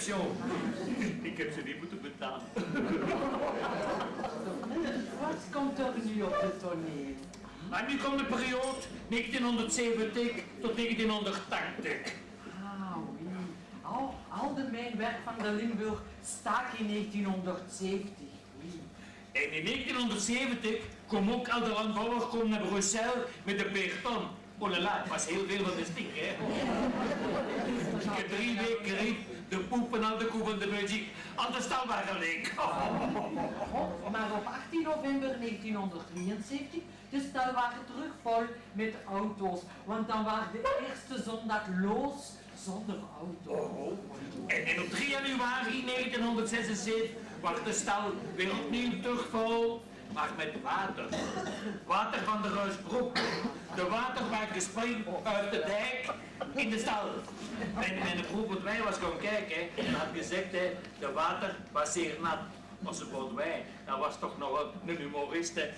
pensioen. Ik heb ze niet moeten betalen. Wat komt er nu op het toneel? Maar nu komt de periode 1970 tot 1980. Ah, oui. Al de mijnwerk van de Limburg staak in 1970. Oui. En in 1970 kwam ook al de landbouwer naar Brussel met de peerton. Oh la la, het was heel veel van de stink, hè. Ik heb 3 weken riep de poepen aan de koe van de muziek aan de stal waren leeg. Maar op 18 november 1973, de stal waren terug vol met auto's. Want dan waren de eerste zondag los zonder auto. En op 3 januari 1976 was de stal weer opnieuw terug vol, maar met water. Water van de Ruisbroek. De water werd gesprongen uit de dijk in de stal. En mijn broer Boudewijn was gaan kijken en had gezegd, hè, de water was zeer nat. Maar ze Boudewijn, dat was toch nog een humorist, hè.